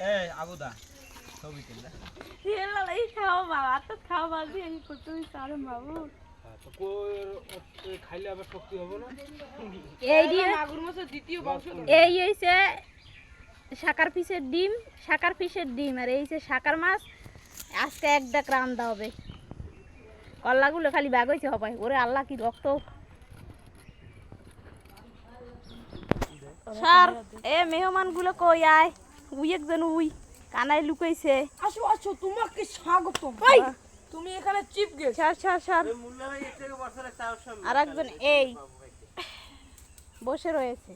এই আবুদা ছবি তুললে এলা লাই খাও বাবা তো খাও বাজি এই কত সারে বাবু তো কই খাইলে আবার শক্তি হবে না এই দিয়ে মাগুর মাছের দ্বিতীয় বংশ এই হইছে শাকার পিসের ডিম আর এই যে শাকার মাছ আজকে এক ডাক রান্দা হবে কল্লাগুলো খালি ব্যাগ হইছে হবে ওরে আল্লাহ কি রক্ত স্যার এ মেহমানগুলো কই আয় উই একজন উই কানায় লুকাইছে আসো আসো তোমাকে স্বাগতম তুমি এখানে চিফ গেস্ট স্যার আর একজন এই বসে রয়েছে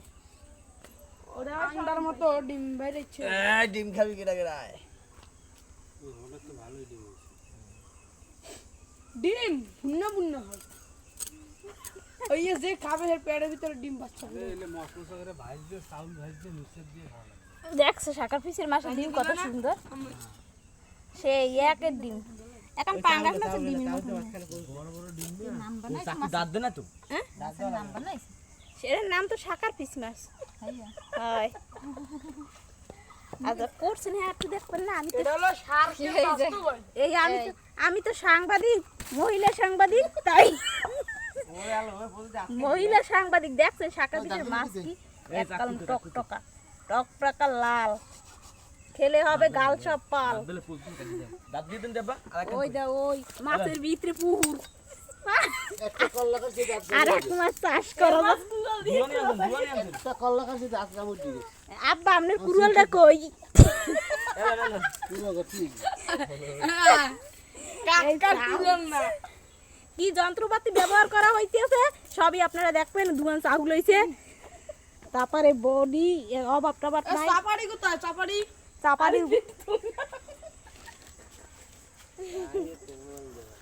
ওরা আন্ডার মতো ডিম বেরেছে ডিম খাবি কেডা কেডা ডিম বুন্না বুন্না হয় ওই যে খাবে এর পেটের ভিতরে ডিম বাচ্চা এলে মশলা করে ভাজবে চাউল ভাজবে মিক্সার দিয়ে খাওয়া লাগে দেখছো শাকার পিসের মাছের ডিম কত সুন্দর সেই একের ডিম এখন পাঙ্গাস মাছের ডিম বড় বড় ডিম দিয়ে নাম বানাইছে চাকু দাঁত দে না তো মাছের নাম বানাইছে এর নাম তো শাকার পিস মাছ হয় আচ্ছা করছেন হ্যাঁ একটু দেখবেন না আমি তো এটা হলো সার এই আমি তো সাংবাদিক মহিলা সাংবাদিক তাই ওই আলো ওই বলতে মহিলা সাংবাদিক দেখছেন শাকার পিসের মাছ কি একদম টকটকা টকটকা লাল খেলে হবে গাল সব পাল বলে ফুলফুল কাটি দাও দাঁত দিয়ে দেন দেবা ওই দা ওই মাছের ভিতরে পুহুর একটা কল্লা কাছে দাঁত আর এক মাছ চাষ করো না দুয়ানি আনছেন একটা কল্লা কাছে দাঁত কামড় দিবে আব্বা আপনার কুরুলটা কই পুরো ঠিক কাকা কুলন না কি যন্ত্রপাতি ব্যবহার করা হইতেছে সবই আপনারা দেখবেন ধুয়ান চাউল হইছে তারপরে বডি অভাব টভাব নাই চাপাড়ি কোথায় চাপাড়ি চাপাড়ি